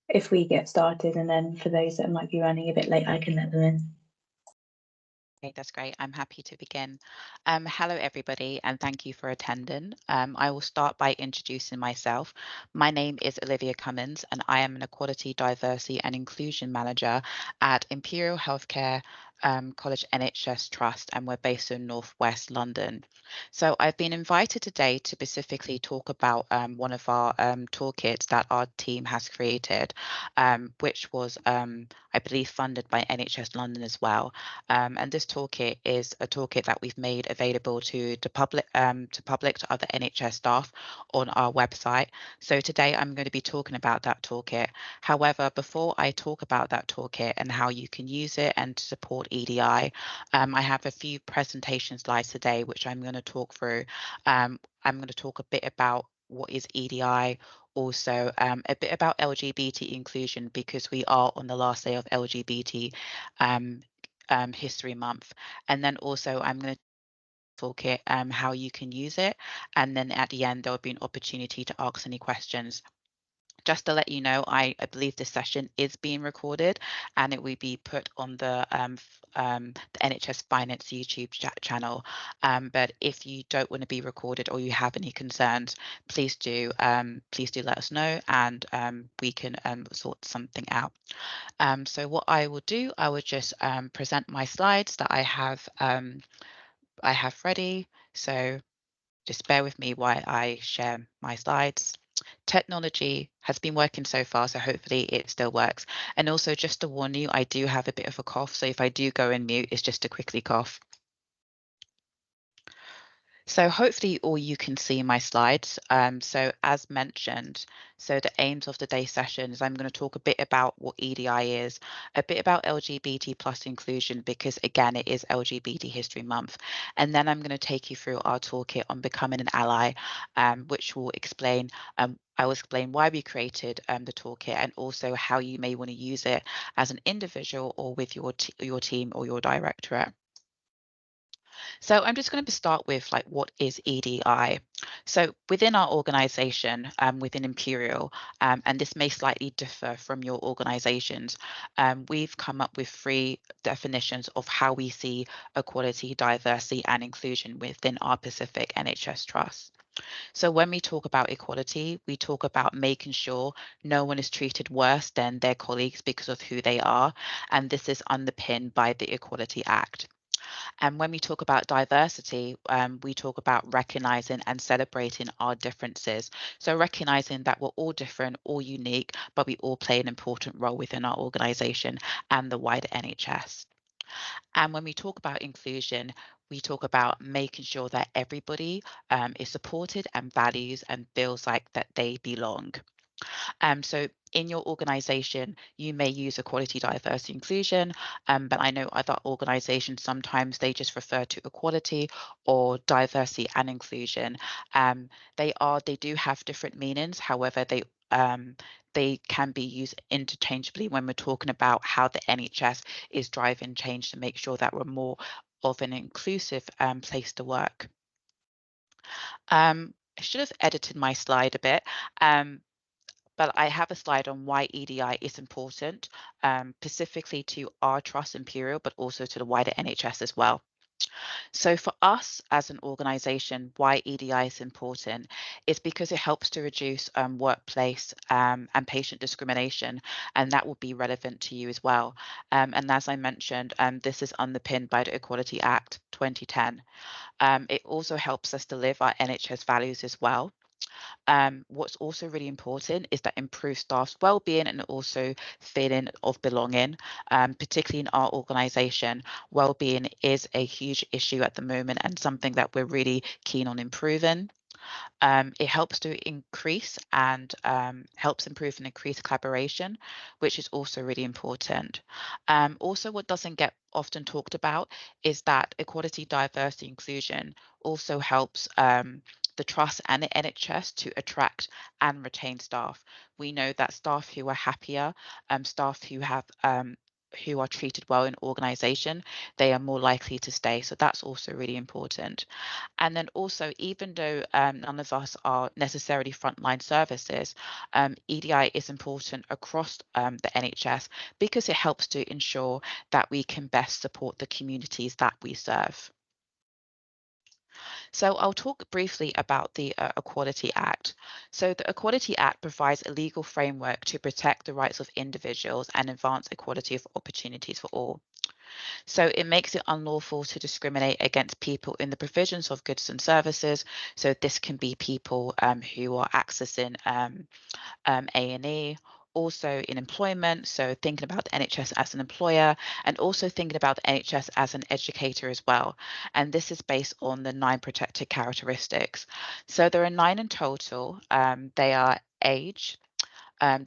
if we get started, and then for those that might be running a bit late, I can let them in. Okay, that's great. I'm happy to begin. Hello, everybody, and thank you for attending. I will start by introducing myself. My name is Olivia Cummins, and I am an Equality, Diversity and Inclusion Manager at Imperial Healthcare College NHS Trust, and we're based in Northwest London. So I've been invited today to specifically talk about one of our toolkits that our team has created, which was, I believe, funded by NHS London as well. And this toolkit is a toolkit that we've made available to public to other NHS staff on our website. So today I'm going to be talking about that toolkit. However, before I talk about that toolkit and how you can use it and to support EDI, I have a few presentation slides today which I'm going to talk through. I'm going to talk a bit about what is EDI, also a bit about LGBT inclusion, because we are on the last day of LGBT History Month. And then also I'm going to toolkit how you can use it. And then at the end, there'll be an opportunity to ask any questions. Just to let you know, I believe this session is being recorded and it will be put on the NHS Finance YouTube channel. But if you don't want to be recorded or you have any concerns, please do let us know, and we can sort something out. So what I will do, I will just present my slides that I have ready. So just bear with me while I share my slides. Technology has been working so far, so hopefully it still works. And also, just to warn you, I do have a bit of a cough, so if I do go in mute, it's just to quickly cough. So hopefully all you can see my slides. So as mentioned, so the aims of today's session is I'm going to talk a bit about what EDI is, a bit about LGBT plus inclusion, because again, it is LGBT History Month. And then I'm going to take you through our toolkit on becoming an ally, which will explain, I will explain why we created the toolkit and also how you may want to use it as an individual or with your team or your directorate. So I'm just going to start with like, what is EDI? So within our organization, within Imperial, and this may slightly differ from your organizations, we've come up with 3 definitions of how we see equality, diversity and inclusion within our Pacific NHS Trust. So when we talk about equality, we talk about making sure no one is treated worse than their colleagues because of who they are, and this is underpinned by the Equality Act. And when we talk about diversity, we talk about recognizing and celebrating our differences. So recognizing that we're all different, all unique, but we all play an important role within our organization and the wider NHS. And when we talk about inclusion, we talk about making sure that everybody is supported and values and feels like that they belong. So in your organization, you may use equality, diversity, inclusion, but I know other organizations, sometimes they just refer to equality or diversity and inclusion. They do have different meanings. However, they can be used interchangeably when we're talking about how the NHS is driving change to make sure that we're more of an inclusive place to work. I should have edited my slide a bit. But I have a slide on why EDI is important, specifically to our trust, Imperial, but also to the wider NHS as well. So for us as an organisation, why EDI is important is because it helps to reduce workplace and patient discrimination, and that will be relevant to you as well. And as I mentioned, this is underpinned by the Equality Act 2010. It also helps us to live our NHS values as well. What's also really important is that improve staff's well-being and also feeling of belonging, particularly in our organisation. Well-being is a huge issue at the moment and something that we're really keen on improving. It helps to increase and helps improve and increase collaboration, which is also really important. Also, what doesn't get often talked about is that equality, diversity, inclusion also helps the trust and the NHS to attract and retain staff. We know that staff who are happier, staff who have who are treated well in organisation, they are more likely to stay. So that's also really important. And then also, even though none of us are necessarily frontline services, EDI is important across the NHS because it helps to ensure that we can best support the communities that we serve. So I'll talk briefly about the Equality Act. So the Equality Act provides a legal framework to protect the rights of individuals and advance equality of opportunities for all. So it makes it unlawful to discriminate against people in the provisions of goods and services. So this can be people who are accessing A&E, also in employment, so thinking about the NHS as an employer, and also thinking about the NHS as an educator as well. And this is based on the 9 protected characteristics. So there are 9 in total. They are age,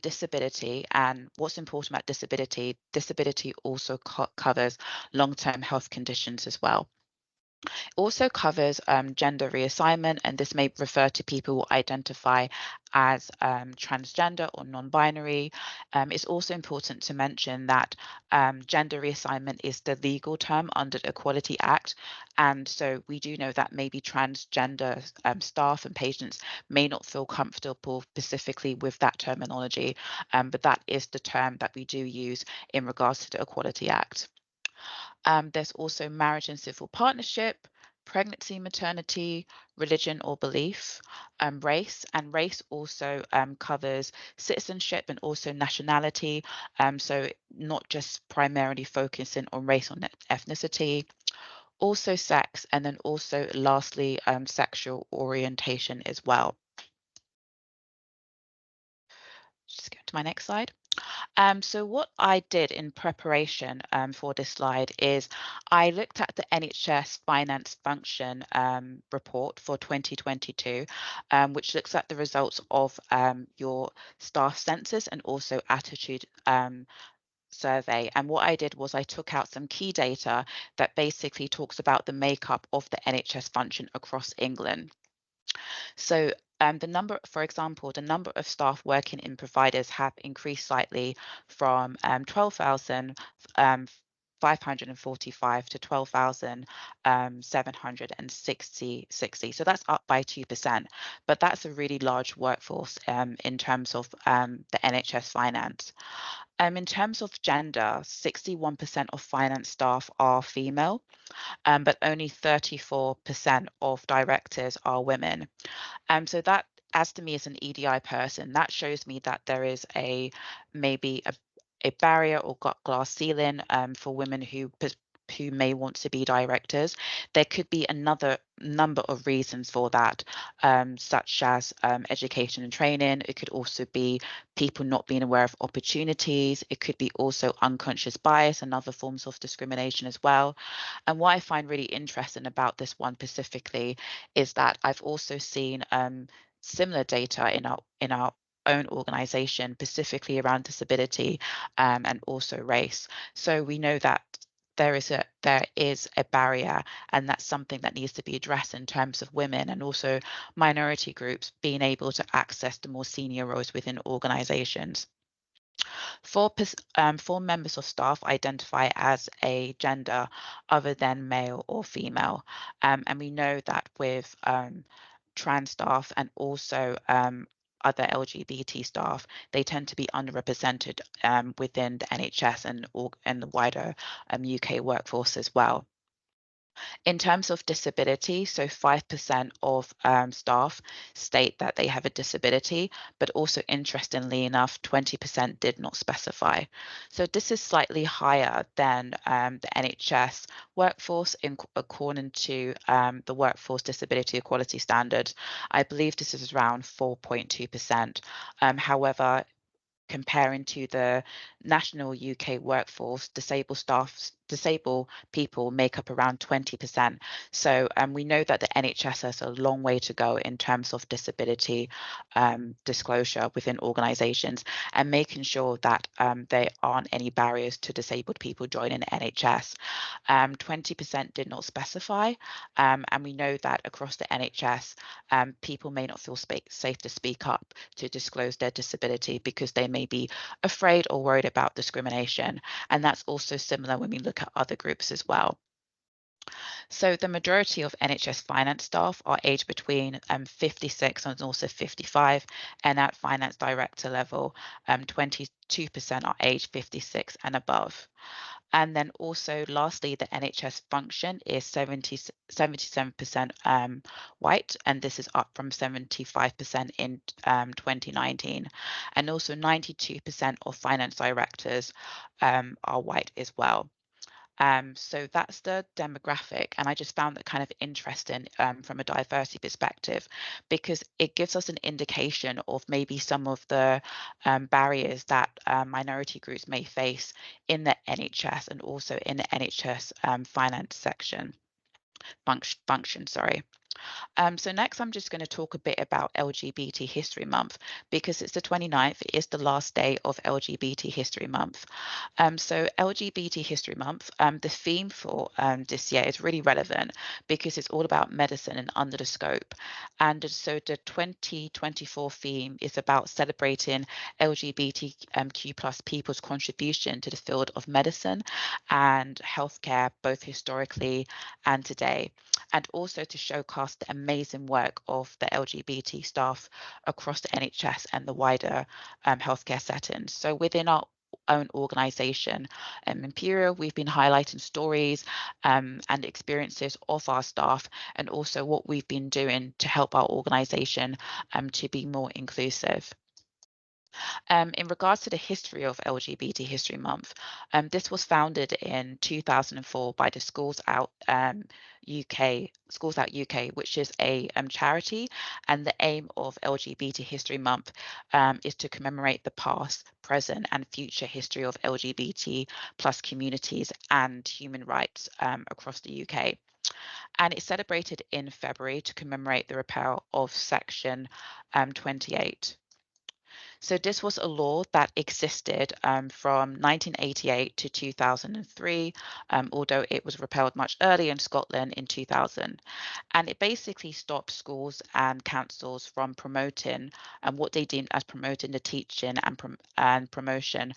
disability, and what's important about disability, disability also covers long-term health conditions as well. Also covers gender reassignment, and this may refer to people who identify as transgender or non-binary. It's also important to mention that gender reassignment is the legal term under the Equality Act, and so we do know that maybe transgender staff and patients may not feel comfortable specifically with that terminology, but that is the term that we do use in regards to the Equality Act. There's also marriage and civil partnership, pregnancy, maternity, religion or belief, race, and race also covers citizenship and also nationality. So not just primarily focusing on race or ethnicity, also sex, and then also lastly, sexual orientation as well. Just go to my next slide. So what I did in preparation for this slide is I looked at the NHS finance function report for 2022, which looks at the results of your staff census and also attitude survey. And what I did was I took out some key data that basically talks about the makeup of the NHS function across England. So the number, for example, the number of staff working in providers have increased slightly from 12,545 to 12,760. So that's up by 2%, but that's a really large workforce in terms of the NHS finance. In terms of gender, 61% of finance staff are female, but only 34% of directors are women. So that, as to me as an EDI person, that shows me that there is maybe a barrier or glass ceiling for women who may want to be directors. There could be another number of reasons for that, such as education and training. It could also be people not being aware of opportunities. It could be also unconscious bias and other forms of discrimination as well. And what I find really interesting about this one specifically is that I've also seen similar data in our own organization, specifically around disability and also race. So we know that there is a barrier, and that's something that needs to be addressed in terms of women and also minority groups being able to access the more senior roles within organizations. 4 members of staff identify as a gender other than male or female. And we know that with trans staff and also other LGBT staff, they tend to be underrepresented within the NHS and the wider UK workforce as well. In terms of disability, so 5% of staff state that they have a disability, but also interestingly enough, 20% did not specify. So this is slightly higher than the NHS workforce according to the Workforce Disability Equality Standards. I believe this is around 4.2%. However, comparing to the national UK workforce, disabled staff disabled people make up around 20%. So we know that the NHS has a long way to go in terms of disability disclosure within organisations, and making sure that there aren't any barriers to disabled people joining the NHS. 20% did not specify, and we know that across the NHS, people may not feel safe to speak up to disclose their disability because they may be afraid or worried about discrimination. And that's also similar when we look at other groups as well. So the majority of NHS finance staff are aged between 56 and also 55, and at finance director level, 22% are aged 56 and above. And then also, lastly, the NHS function is 77% white, and this is up from 75% in 2019. And also 92% of finance directors are white as well. So that's the demographic, and I just found that kind of interesting from a diversity perspective, because it gives us an indication of maybe some of the barriers that minority groups may face in the NHS and also in the NHS finance function, sorry. So next, I'm just going to talk a bit about LGBT History Month, because it's the 29th, it is the last day of LGBT History Month. So LGBT History Month, the theme for this year is really relevant because it's all about medicine and under the scope. And so the 2024 theme is about celebrating LGBTQ plus people's contribution to the field of medicine and healthcare, both historically and today, and also to showcase the amazing work of the LGBT staff across the NHS and the wider healthcare settings. So within our own organisation, Imperial, we've been highlighting stories and experiences of our staff, and also what we've been doing to help our organisation to be more inclusive. In regards to the history of LGBT History Month, this was founded in 2004 by the Schools Out UK, which is a charity, and the aim of LGBT History Month is to commemorate the past, present, and future history of LGBT plus communities and human rights across the UK. And it's celebrated in February to commemorate the repeal of Section 28. So this was a law that existed from 1988 to 2003, although it was repealed much earlier in Scotland in 2000. And it basically stopped schools and councils from promoting what they deemed as promoting the teaching and promotion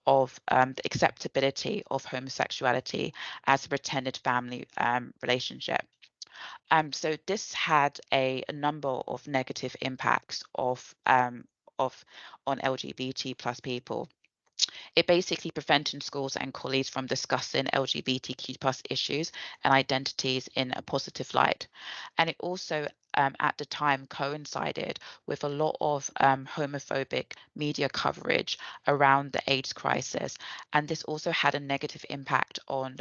of the acceptability of homosexuality as a pretended family relationship. So this had a number of negative impacts of on LGBT plus people. It basically prevented schools and colleagues from discussing LGBTQ plus issues and identities in a positive light. And it also at the time coincided with a lot of homophobic media coverage around the AIDS crisis. And this also had a negative impact on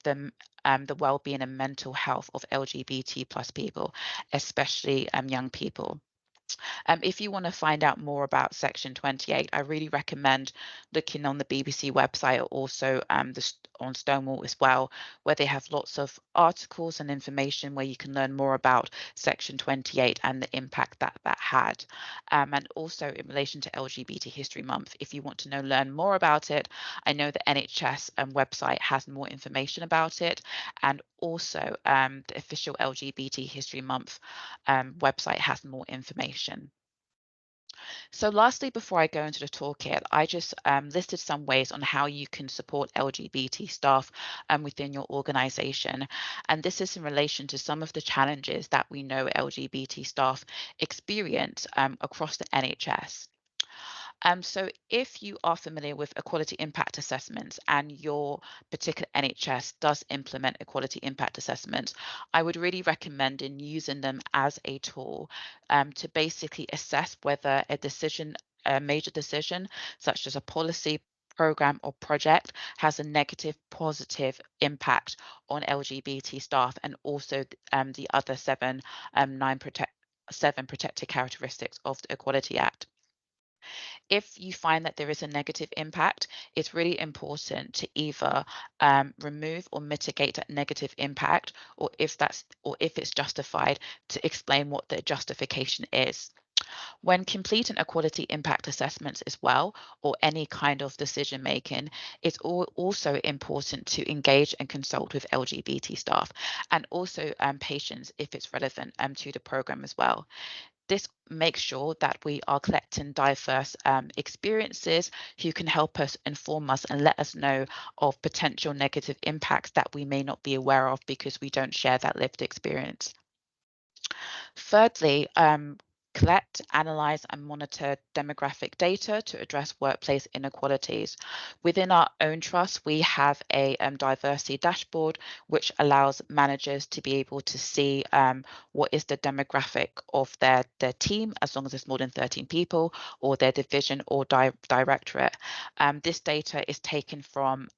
the well-being and mental health of LGBT plus people, especially young people. If you want to find out more about Section 28, I really recommend looking on the BBC website, or also on Stonewall as well, where they have lots of articles and information where you can learn more about Section 28 and the impact that that had. And also in relation to LGBT History Month, if you want to learn more about it, I know the NHS website has more information about it, and also the official LGBT History Month website has more information. So lastly, before I go into the toolkit, I just listed some ways on how you can support LGBT staff within your organization. And this is in relation to some of the challenges that we know LGBT staff experience across the NHS. So if you are familiar with equality impact assessments and your particular NHS does implement equality impact assessments, I would really recommend in using them as a tool to basically assess whether a major decision, such as a policy, program, or project, has a negative, positive impact on LGBT staff, and also the other seven protected characteristics of the Equality Act. If you find that there is a negative impact, it's really important to either remove or mitigate that negative impact, or if it's justified, to explain what the justification is. When completing equality impact assessments as well, or any kind of decision making, it's also important to engage and consult with LGBT staff, and also patients if it's relevant to the program as well. This makes sure that we are collecting diverse experiences who can help us, inform us, and let us know of potential negative impacts that we may not be aware of because we don't share that lived experience. Thirdly, collect, analyze, and monitor demographic data to address workplace inequalities. Within our own trust, we have a diversity dashboard, which allows managers to be able to see what is the demographic of their team, as long as it's more than 13 people, or their division or directorate. This data is taken from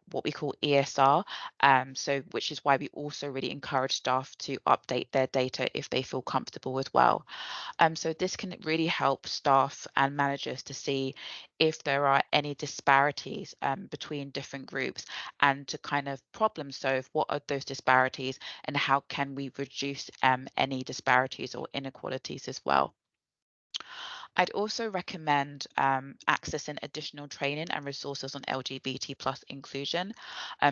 what we call ESR, which is why we also really encourage staff to update their data if they feel comfortable as well. So this can really help staff and managers to see if there are any disparities between different groups, and to kind of problem solve what are those disparities and how can we reduce any disparities or inequalities as well. I'd also recommend accessing additional training and resources on LGBT plus inclusion.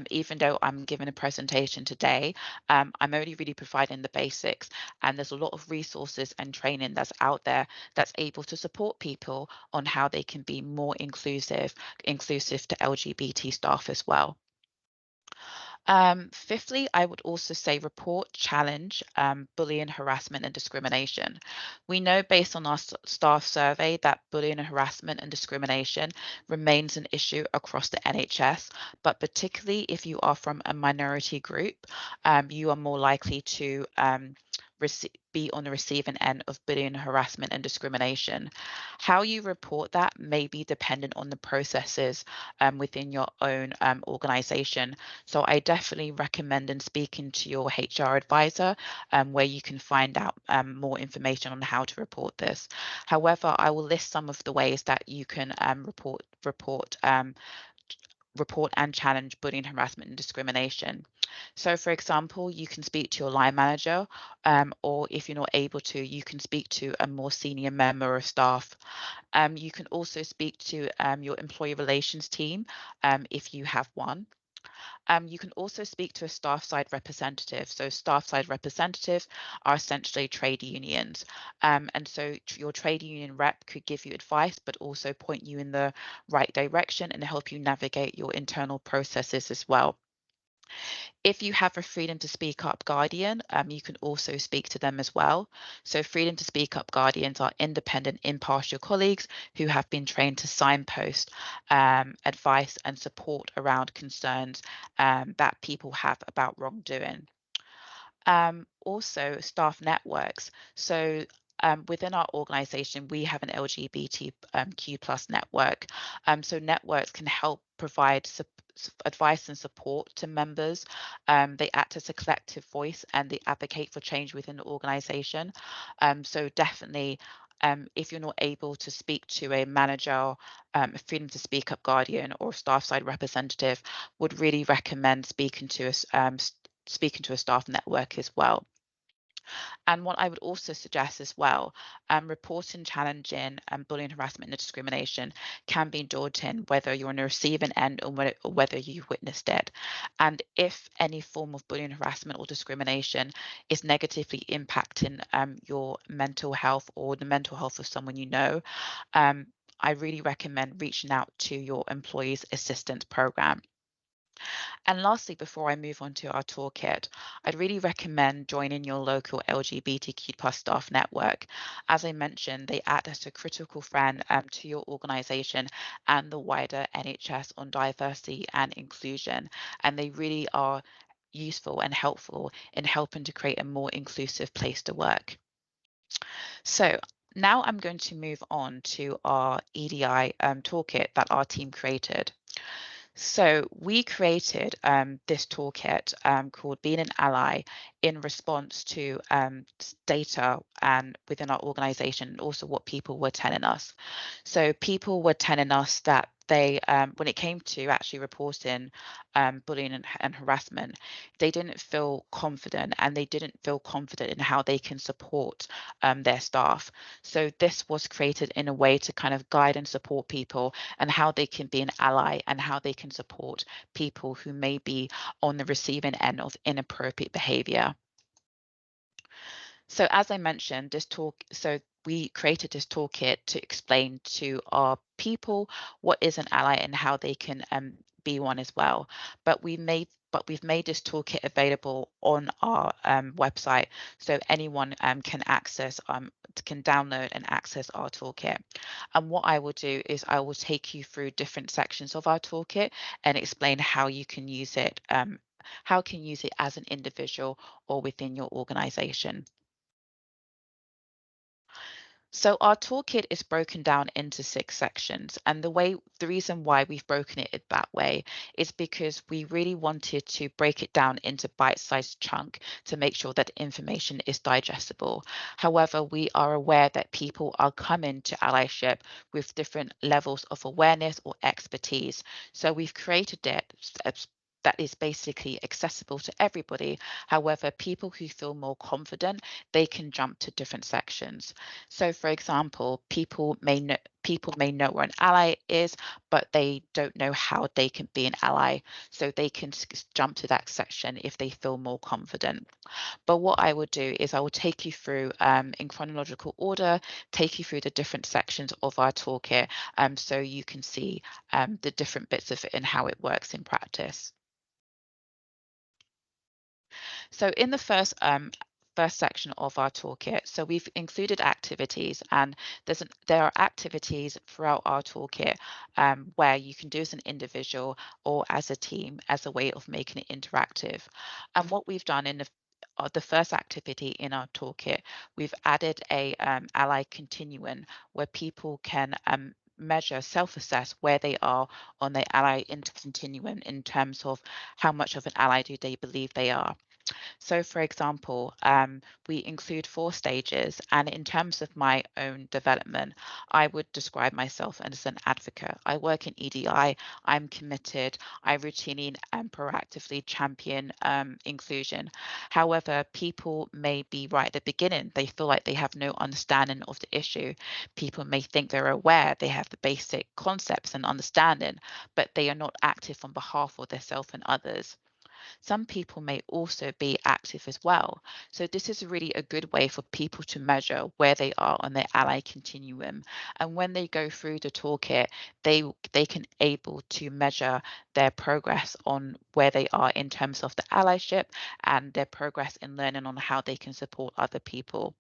Even though I'm giving a presentation today, I'm only really providing the basics, and there's a lot of resources and training that's out there that's able to support people on how they can be more inclusive to LGBT staff as well. Fifthly, I would also say report, challenge bullying, harassment, and discrimination. We know based on our staff survey that bullying and harassment and discrimination remains an issue across the NHS, but particularly if you are from a minority group, you are more likely to be on the receiving end of bullying, harassment, and discrimination. How you report that may be dependent on the processes within your own organisation. So I definitely recommend speaking to your HR advisor, where you can find out more information on how to report this. However, I will list some of the ways that you can report and challenge bullying, harassment, and discrimination. So, for example, you can speak to your line manager, or if you're not able to, you can speak to a more senior member of staff. You can also speak to your employee relations team if you have one. You can also speak to a staff side representative. So staff side representatives are essentially trade unions. And so your trade union rep could give you advice, but also point you in the right direction and help you navigate your internal processes as well. If you have a Freedom to Speak Up Guardian, you can also speak to them as well. So Freedom to Speak Up Guardians are independent, impartial colleagues who have been trained to signpost advice and support around concerns that people have about wrongdoing. Also, staff networks. So within our organization, we have an LGBTQ plus network. So networks can help provide advice and support to members. They act as a collective voice and they advocate for change within the organization. So definitely, if you're not able to speak to a manager, a Freedom to Speak Up Guardian, or staff side representative, would really recommend speaking to a staff network as well. And what I would also suggest as well, reporting, challenging, bullying, harassment, and discrimination can be daunting, whether you're on the receiving end or whether you've witnessed it. And if any form of bullying, harassment, or discrimination is negatively impacting your mental health or the mental health of someone you know, I really recommend reaching out to your employees assistance program. And lastly, before I move on to our toolkit, I'd really recommend joining your local LGBTQ plus staff network. As I mentioned, they act as a critical friend to your organisation and the wider NHS on diversity and inclusion, and they really are useful and helpful in helping to create a more inclusive place to work. So now I'm going to move on to our EDI toolkit that our team created. So we created this toolkit called Being an Ally in response to data and within our organization, and also what people were telling us. So people were telling us that they, when it came to actually reporting bullying and harassment, they didn't feel confident, and they didn't feel confident in how they can support their staff. So this was created in a way to kind of guide and support people and how they can be an ally and how they can support people who may be on the receiving end of inappropriate behavior. So as I mentioned, we created this toolkit to explain to our people what is an ally and how they can be one as well. We've made this toolkit available on our website, so anyone can download and access our toolkit. And what I will do is I will take you through different sections of our toolkit and explain how you can use it. How you can use it as an individual or within your organization. So our toolkit is broken down into 6 sections, and the reason why we've broken it that way is because we really wanted to break it down into bite-sized chunk to make sure that information is digestible. However, we are aware that people are coming to allyship with different levels of awareness or expertise. So we've created it that is basically accessible to everybody. However, people who feel more confident, they can jump to different sections. So, for example, people may know where an ally is, but they don't know how they can be an ally. So they can jump to that section if they feel more confident. But what I would do is I will take you through in chronological order, take you through the different sections of our toolkit, so you can see the different bits of it and how it works in practice. So in the first section of our toolkit, so we've included activities, and there are activities throughout our toolkit where you can do as an individual or as a team as a way of making it interactive. And what we've done in the first activity in our toolkit, we've added a ally continuum where people can measure, self-assess where they are on their ally continuum in terms of how much of an ally do they believe they are. So, for example, we include 4 stages, and in terms of my own development, I would describe myself as an advocate. I work in EDI, I'm committed, I routinely and proactively champion inclusion. However, people may be right at the beginning, they feel like they have no understanding of the issue. People may think they're aware, they have the basic concepts and understanding, but they are not active on behalf of themselves and others. Some people may also be active as well. So this is really a good way for people to measure where they are on their ally continuum. And when they go through the toolkit, they can able to measure their progress on where they are in terms of the allyship and their progress in learning on how they can support other people.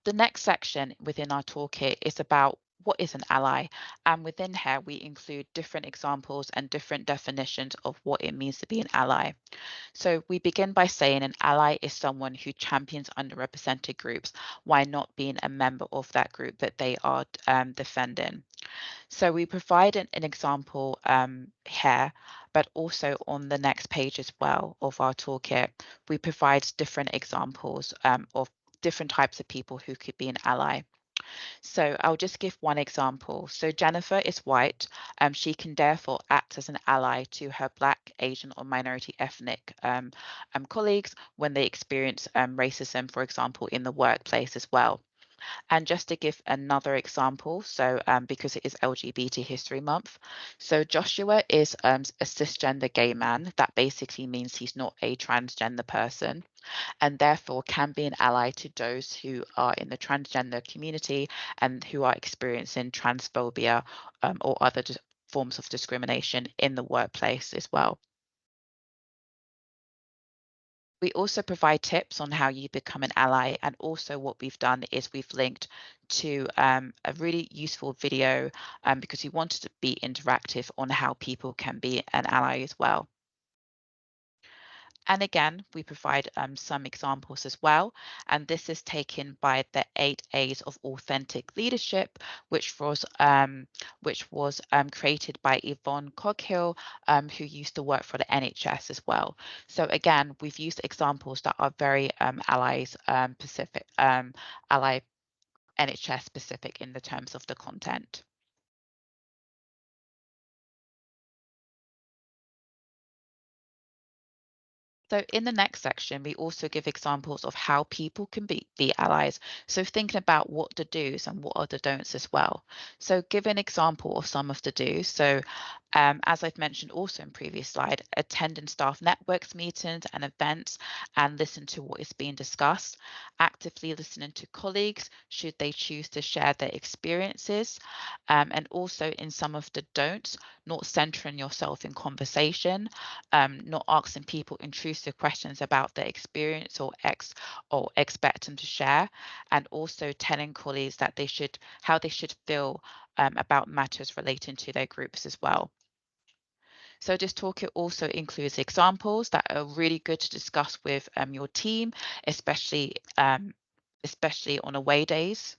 The next section within our toolkit is about what is an ally, and within here we include different examples and different definitions of what it means to be an ally. So we begin by saying an ally is someone who champions underrepresented groups while not being a member of that group that they are defending. So we provide an example here, but also on the next page as well of our toolkit, we provide different examples of different types of people who could be an ally. So I'll just give one example. So Jennifer is white. She can therefore act as an ally to her Black, Asian, or minority ethnic colleagues when they experience racism, for example, in the workplace as well. And just to give another example, so because it is LGBT History Month, so Joshua is a cisgender gay man. That basically means he's not a transgender person, and therefore can be an ally to those who are in the transgender community and who are experiencing transphobia or other forms of discrimination in the workplace as well. We also provide tips on how you become an ally, and also what we've done is we've linked to a really useful video because we wanted to be interactive on how people can be an ally as well. And again, we provide some examples as well. And this is taken by the 8 A's of Authentic Leadership, which was created by Yvonne Coghill, who used to work for the NHS as well. So again, we've used examples that are very ally NHS specific in the terms of the content. So in the next section, we also give examples of how people can be allies. So thinking about what the do's and what are the don'ts as well. So give an example of some of the do's. So as I've mentioned also in previous slide, attending staff networks meetings and events and listen to what is being discussed, actively listening to colleagues should they choose to share their experiences, and also in some of the don'ts, not centering yourself in conversation, not asking people intrusive questions about their experience or expect them to share, and also telling colleagues that how they should feel about matters relating to their groups as well. So this toolkit also includes examples that are really good to discuss with your team, especially on away days.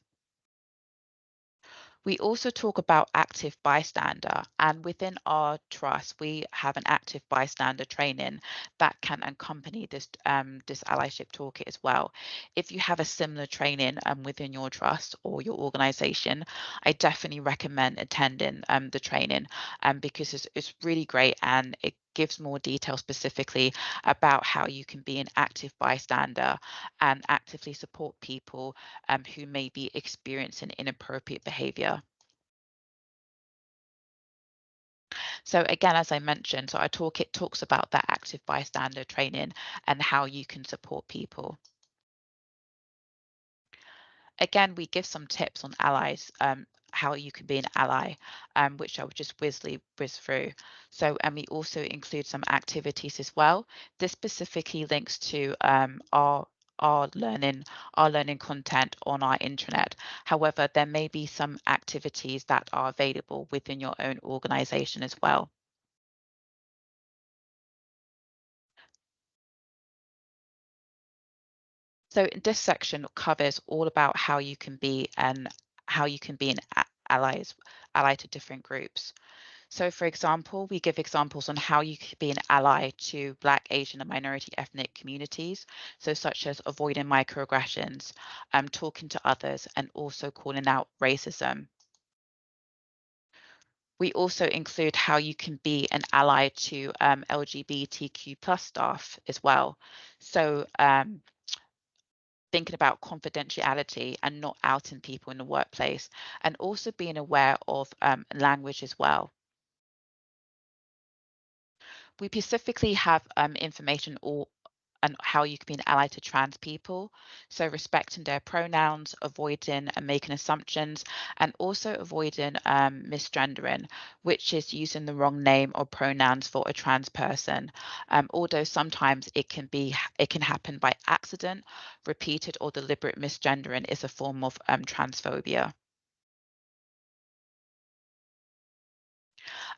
We also talk about active bystander, and within our trust, we have an active bystander training that can accompany this allyship toolkit as well. If you have a similar training within your trust or your organization, I definitely recommend attending the training because it's really great and it gives more detail specifically about how you can be an active bystander and actively support people who may be experiencing inappropriate behavior. So again, as I mentioned, so it talks about that active bystander training and how you can support people. Again, we give some tips on allies, how you can be an ally, which I would just whiz through. So, and we also include some activities as well. This specifically links to our learning our learning content on our intranet. However, there may be some activities that are available within your own organization as well. So this section covers all about how you can be an ally to different groups. So for example, we give examples on how you could be an ally to Black, Asian and minority ethnic communities. So such as avoiding microaggressions, talking to others and also calling out racism. We also include how you can be an ally to LGBTQ plus staff as well. So thinking about confidentiality and not outing people in the workplace, and also being aware of language as well. We specifically have information and how you can be an ally to trans people. So respecting their pronouns, avoiding and making assumptions, and also avoiding misgendering, which is using the wrong name or pronouns for a trans person. Although sometimes it can happen by accident, repeated or deliberate misgendering is a form of transphobia.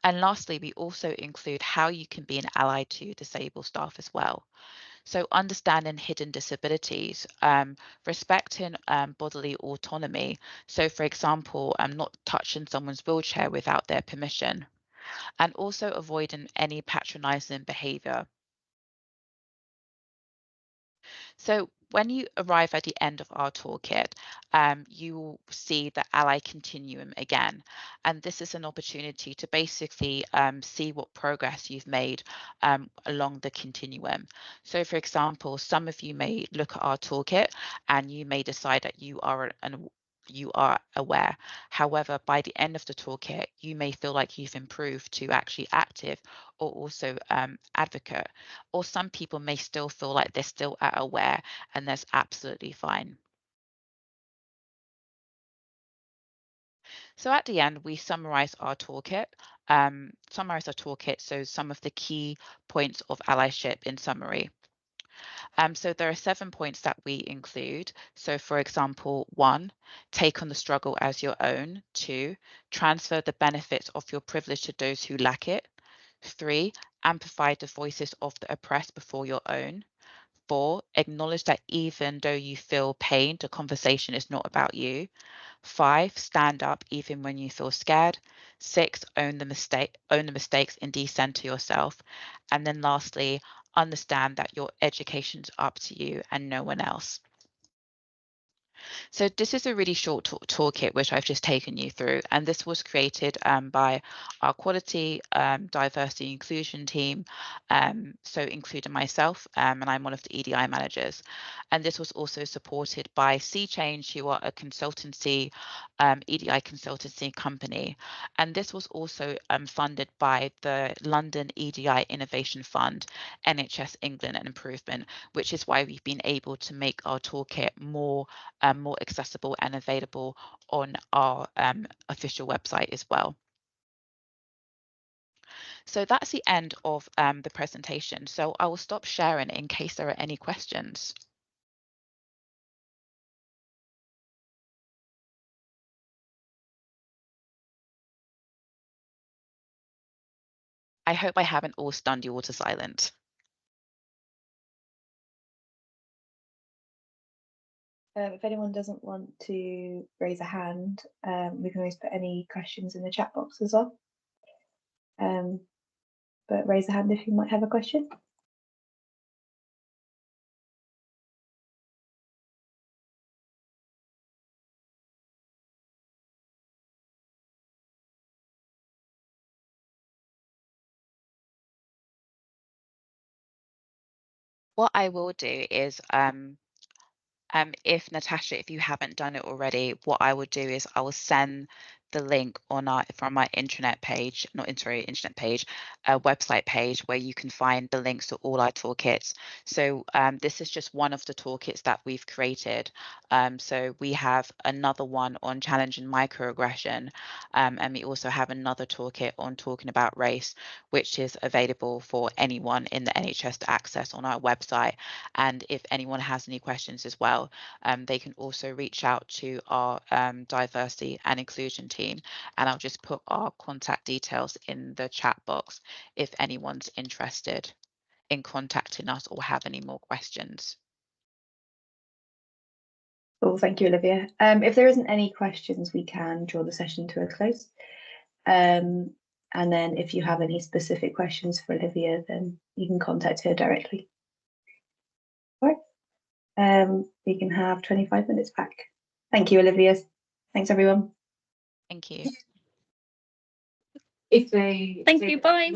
And lastly, we also include how you can be an ally to disabled staff as well. So understanding hidden disabilities, respecting bodily autonomy. So for example, not touching someone's wheelchair without their permission, and also avoiding any patronizing behavior. So when you arrive at the end of our toolkit, you will see the Ally Continuum again. And this is an opportunity to basically see what progress you've made along the continuum. So for example, some of you may look at our toolkit and you may decide that you are aware. However, by the end of the toolkit, you may feel like you've improved to actually active or also advocate, or some people may still feel like they're still at aware, and that's absolutely fine. So at the end, we summarize our toolkit, so some of the key points of allyship in summary. So there are 7 points that we include. So for example, 1, take on the struggle as your own. 2, transfer the benefits of your privilege to those who lack it. 3, amplify the voices of the oppressed before your own. 4, acknowledge that even though you feel pain, the conversation is not about you. 5, stand up even when you feel scared. 6, own the mistakes and decenter yourself. And then lastly, understand that your education's up to you and no one else. So this is a really short toolkit which I've just taken you through, and this was created by our quality, diversity, inclusion team, so including myself, and I'm one of the EDI managers. And this was also supported by Sea Change, who are a consultancy, EDI consultancy company. And this was also funded by the London EDI Innovation Fund, NHS England and Improvement, which is why we've been able to make our toolkit more accessible and available on our official website as well. So that's the end of the presentation. So I will stop sharing in case there are any questions. I hope I haven't all stunned you all to silence. If anyone doesn't want to raise a hand, we can always put any questions in the chat box as well. But raise a hand if you might have a question. What I will do is if Natasha, if you haven't done it already, what I would do is I will send the link on from my internet page, internet page, a website page where you can find the links to all our toolkits. So this is just one of the toolkits that we've created. So we have another one on challenging microaggression, and we also have another toolkit on talking about race, which is available for anyone in the NHS to access on our website. And if anyone has any questions as well, they can also reach out to our diversity and inclusion team, and I'll just put our contact details in the chat box if anyone's interested in contacting us or have any more questions. Well, thank you, Olivia. If there isn't any questions, we can draw the session to a close. And then if you have any specific questions for Olivia, then you can contact her directly. All right. We can have 25 minutes back. Thank you, Olivia. Thanks, everyone. Thank you. Thank you. Bye.